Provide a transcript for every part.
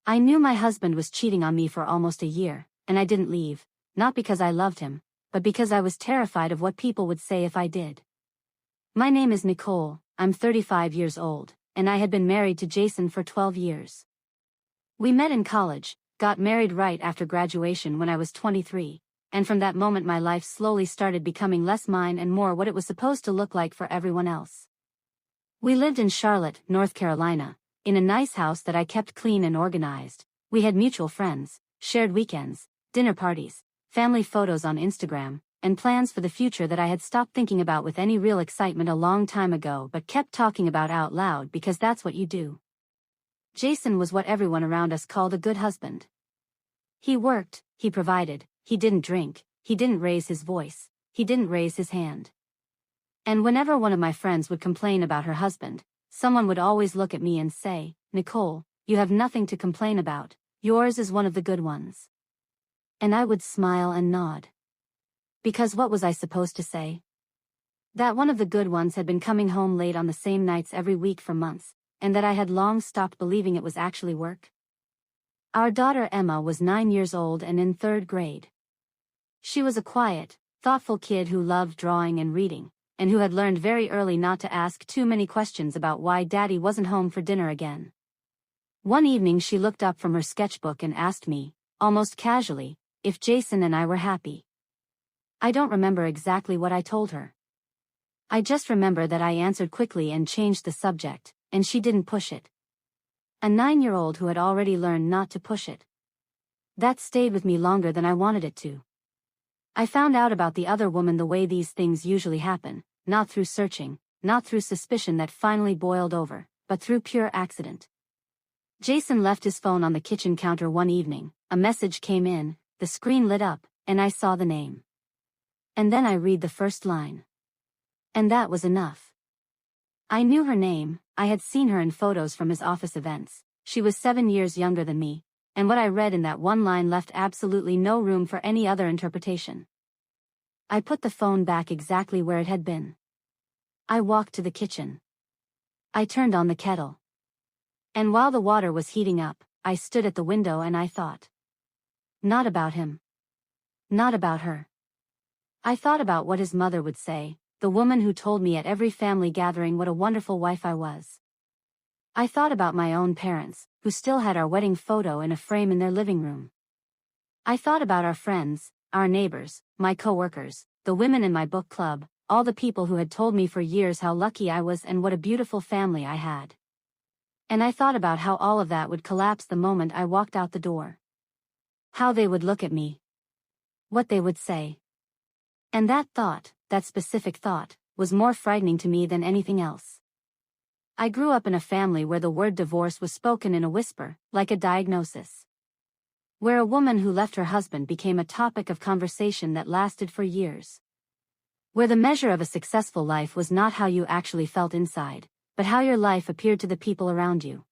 I knew my husband was cheating on me for almost a year, and I didn't leave, not because I loved him, but because I was terrified of what people would say if I did. My name is Nicole, I'm 35 years old, and I had been married to Jason for 12 years. We met in college, got married right after graduation when I was 23, and from that moment my life slowly started becoming less mine and more what it was supposed to look like for everyone else. We lived in Charlotte, North Carolina, in a nice house that I kept clean and organized. We had mutual friends, shared weekends, dinner parties, family photos on Instagram, and plans for the future that I had stopped thinking about with any real excitement a long time ago but kept talking about out loud because that's what you do. Jason was what everyone around us called a good husband. He worked, he provided, he didn't drink, he didn't raise his voice, he didn't raise his hand. And whenever one of my friends would complain about her husband, someone would always look at me and say, "Nicole, you have nothing to complain about, yours is one of the good ones." And I would smile and nod. Because what was I supposed to say? That one of the good ones had been coming home late on the same nights every week for months, and that I had long stopped believing it was actually work? Our daughter Emma was 9 years old and in 3rd grade. She was a quiet, thoughtful kid who loved drawing and reading, and who had learned very early not to ask too many questions about why Daddy wasn't home for dinner again. One evening she looked up from her sketchbook and asked me, almost casually, if Jason and I were happy. I don't remember exactly what I told her. I just remember that I answered quickly and changed the subject, and she didn't push it. A 9-year-old who had already learned not to push it. That stayed with me longer than I wanted it to. I found out about the other woman the way these things usually happen, not through searching, not through suspicion that finally boiled over, but through pure accident. Jason left his phone on the kitchen counter one evening, a message came in, the screen lit up, and I saw the name. And then I read the first line. And that was enough. I knew her name, I had seen her in photos from his office events, she was 7 years younger than me, and what I read in that one line left absolutely no room for any other interpretation. I put the phone back exactly where it had been. I walked to the kitchen. I turned on the kettle. And while the water was heating up, I stood at the window and I thought. Not about him. Not about her. I thought about what his mother would say, the woman who told me at every family gathering what a wonderful wife I was. I thought about my own parents, who still had our wedding photo in a frame in their living room. I thought about our friends, our neighbors, my coworkers, the women in my book club, all the people who had told me for years how lucky I was and what a beautiful family I had. And I thought about how all of that would collapse the moment I walked out the door. How they would look at me. What they would say. And that thought, that specific thought, was more frightening to me than anything else. I grew up in a family where the word divorce was spoken in a whisper, like a diagnosis. Where a woman who left her husband became a topic of conversation that lasted for years. Where the measure of a successful life was not how you actually felt inside, but how your life appeared to the people around you.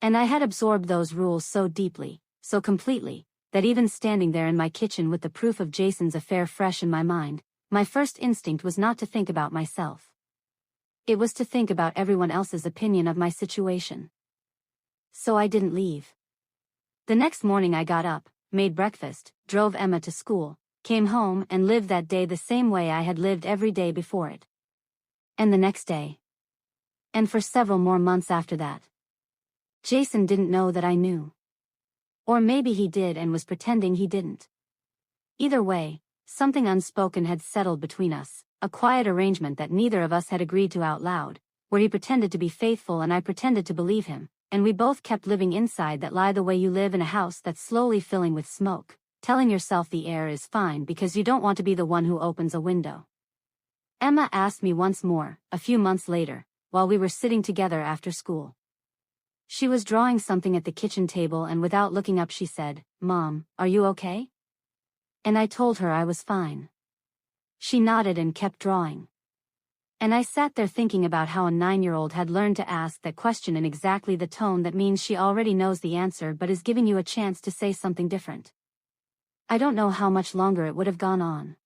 And I had absorbed those rules so deeply, so completely, that even standing there in my kitchen with the proof of Jason's affair fresh in my mind, my first instinct was not to think about myself. It was to think about everyone else's opinion of my situation. So I didn't leave. The next morning I got up, made breakfast, drove Emma to school, came home and lived that day the same way I had lived every day before it. And the next day. And for several more months after that. Jason didn't know that I knew. Or maybe he did and was pretending he didn't. Either way, something unspoken had settled between us, a quiet arrangement that neither of us had agreed to out loud, where he pretended to be faithful and I pretended to believe him, and we both kept living inside that lie the way you live in a house that's slowly filling with smoke, telling yourself the air is fine because you don't want to be the one who opens a window. Emma asked me once more, a few months later, while we were sitting together after school. She was drawing something at the kitchen table and without looking up she said, "Mom, are you okay?" And I told her I was fine. She nodded and kept drawing. And I sat there thinking about how a 9-year-old had learned to ask that question in exactly the tone that means she already knows the answer but is giving you a chance to say something different. I don't know how much longer it would have gone on.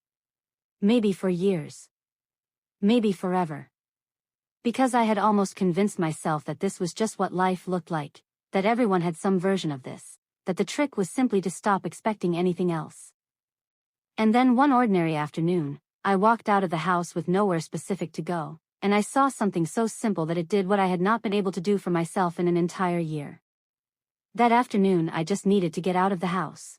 Maybe for years. Maybe forever. Because I had almost convinced myself that this was just what life looked like, that everyone had some version of this, that the trick was simply to stop expecting anything else. And then one ordinary afternoon, I walked out of the house with nowhere specific to go, and I saw something so simple that it did what I had not been able to do for myself in an entire year. That afternoon I just needed to get out of the house.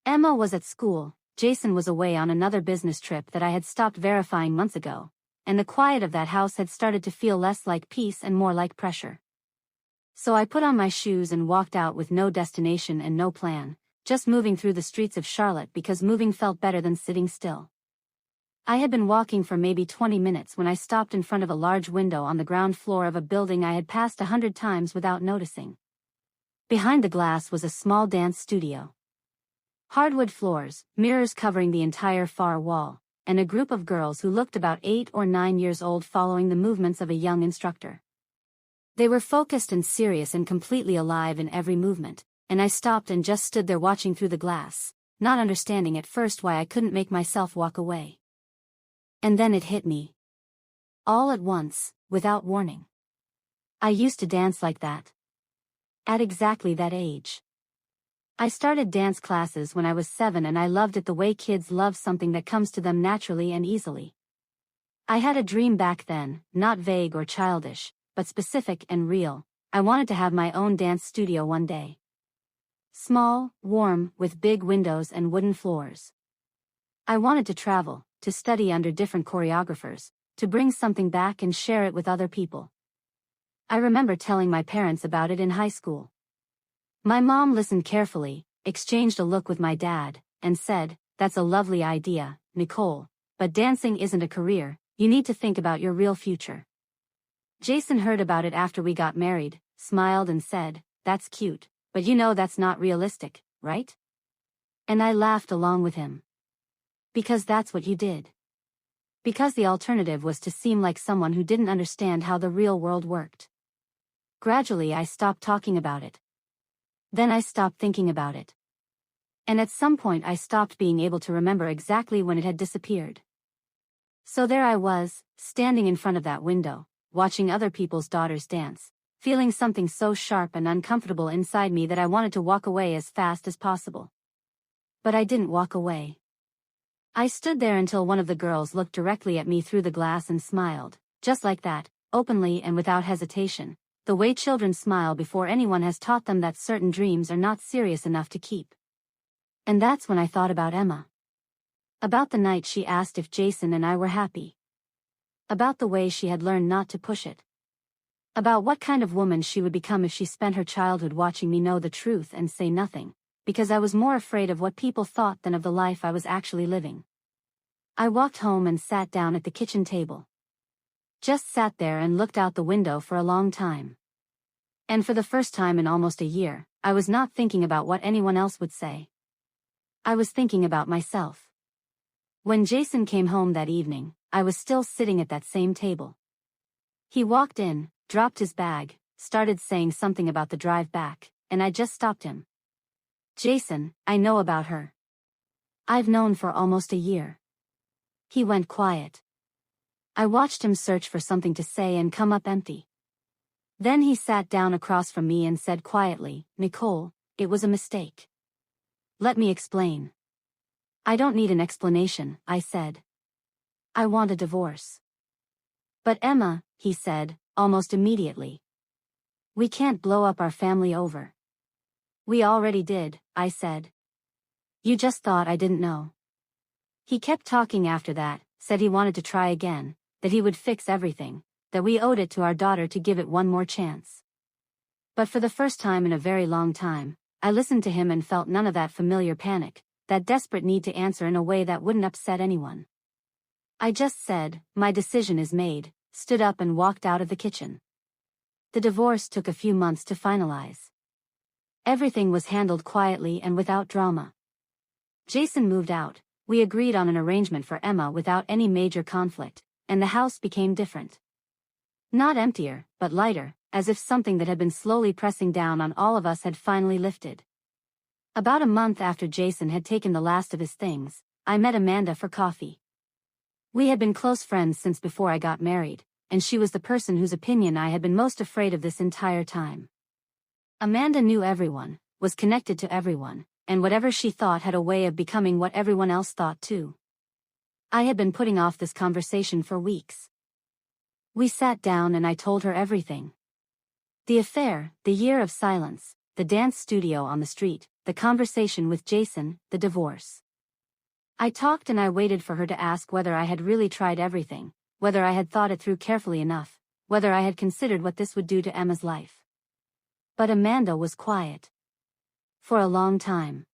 Emma was at school, Jason was away on another business trip that I had stopped verifying months ago, and the quiet of that house had started to feel less like peace and more like pressure. So I put on my shoes and walked out with no destination and no plan, just moving through the streets of Charlotte because moving felt better than sitting still. I had been walking for maybe 20 minutes when I stopped in front of a large window on the ground floor of a building I had passed 100 times without noticing. Behind the glass was a small dance studio. Hardwood floors, mirrors covering the entire far wall, and a group of girls who looked about 8 or 9 years old following the movements of a young instructor. They were focused and serious and completely alive in every movement, and I stopped and just stood there watching through the glass, not understanding at first why I couldn't make myself walk away. And then it hit me. All at once, without warning. I used to dance like that. At exactly that age. I started dance classes when I was 7 and I loved it the way kids love something that comes to them naturally and easily. I had a dream back then, not vague or childish, but specific and real. I wanted to have my own dance studio one day. Small, warm, with big windows and wooden floors. I wanted to travel, to study under different choreographers, to bring something back and share it with other people. I remember telling my parents about it in high school. My mom listened carefully, exchanged a look with my dad, and said, "That's a lovely idea, Nicole, but dancing isn't a career, you need to think about your real future." Jason heard about it after we got married, smiled and said, "That's cute, but you know that's not realistic, right?" And I laughed along with him. Because that's what you did. Because the alternative was to seem like someone who didn't understand how the real world worked. Gradually I stopped talking about it. Then I stopped thinking about it. And at some point I stopped being able to remember exactly when it had disappeared. So there I was, standing in front of that window, watching other people's daughters dance, feeling something so sharp and uncomfortable inside me that I wanted to walk away as fast as possible. But I didn't walk away. I stood there until one of the girls looked directly at me through the glass and smiled, just like that, openly and without hesitation, the way children smile before anyone has taught them that certain dreams are not serious enough to keep. And that's when I thought about Emma. About the night she asked if Jason and I were happy. About the way she had learned not to push it. About what kind of woman she would become if she spent her childhood watching me know the truth and say nothing, because I was more afraid of what people thought than of the life I was actually living. I walked home and sat down at the kitchen table. Just sat there and looked out the window for a long time. And for the first time in almost a year, I was not thinking about what anyone else would say. I was thinking about myself. When Jason came home that evening, I was still sitting at that same table. He walked in, dropped his bag, started saying something about the drive back, and I just stopped him. "Jason, I know about her. I've known for almost a year." He went quiet. I watched him search for something to say and come up empty. Then he sat down across from me and said quietly, "Nicole, it was a mistake." "Let me explain." "I don't need an explanation," I said. "I want a divorce." "But Emma," he said, almost immediately. "We can't blow up our family over." "We already did," I said. "You just thought I didn't know." He kept talking after that, said he wanted to try again, that he would fix everything, that we owed it to our daughter to give it one more chance. But for the first time in a very long time, I listened to him and felt none of that familiar panic, that desperate need to answer in a way that wouldn't upset anyone. I just said, "My decision is made," stood up and walked out of the kitchen. The divorce took a few months to finalize. Everything was handled quietly and without drama. Jason moved out, we agreed on an arrangement for Emma without any major conflict, and the house became different. Not emptier, but lighter, as if something that had been slowly pressing down on all of us had finally lifted. About a month after Jason had taken the last of his things, I met Amanda for coffee. We had been close friends since before I got married, and she was the person whose opinion I had been most afraid of this entire time. Amanda knew everyone, was connected to everyone, and whatever she thought had a way of becoming what everyone else thought too. I had been putting off this conversation for weeks. We sat down and I told her everything. The affair, the year of silence, the dance studio on the street, the conversation with Jason, the divorce. I talked and I waited for her to ask whether I had really tried everything, whether I had thought it through carefully enough, whether I had considered what this would do to Emma's life. But Amanda was quiet. For a long time.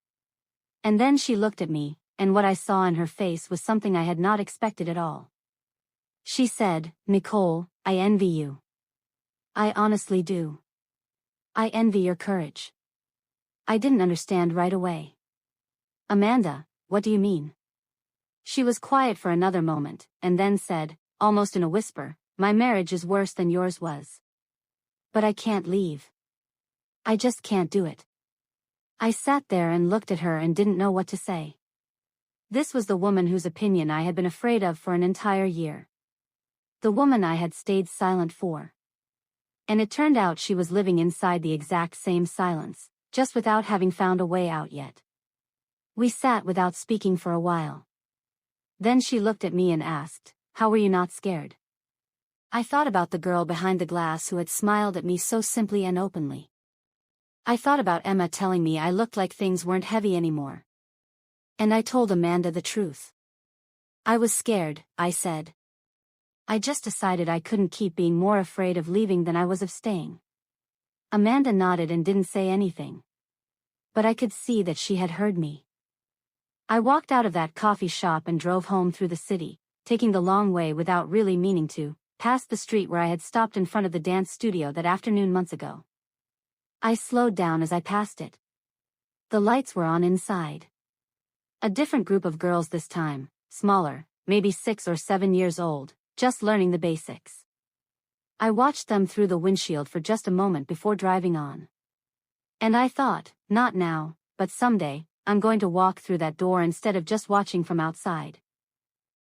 And then she looked at me, and what I saw in her face was something I had not expected at all. She said, "Nicole, I envy you. I honestly do. I envy your courage." I didn't understand right away. "Amanda, what do you mean?" She was quiet for another moment, and then said, almost in a whisper, "My marriage is worse than yours was. But I can't leave. I just can't do it." I sat there and looked at her and didn't know what to say. This was the woman whose opinion I had been afraid of for an entire year. The woman I had stayed silent for. And it turned out she was living inside the exact same silence, just without having found a way out yet. We sat without speaking for a while. Then she looked at me and asked, "How were you not scared?" I thought about the girl behind the glass who had smiled at me so simply and openly. I thought about Emma telling me I looked like things weren't heavy anymore. And I told Amanda the truth. "I was scared," I said. I just decided I couldn't keep being more afraid of leaving than I was of staying. Amanda nodded and didn't say anything. But I could see that she had heard me. I walked out of that coffee shop and drove home through the city, taking the long way without really meaning to, past the street where I had stopped in front of the dance studio that afternoon months ago. I slowed down as I passed it. The lights were on inside. A different group of girls this time, smaller, maybe 6 or 7 years old, just learning the basics. I watched them through the windshield for just a moment before driving on. And I thought, not now, but someday, I'm going to walk through that door instead of just watching from outside.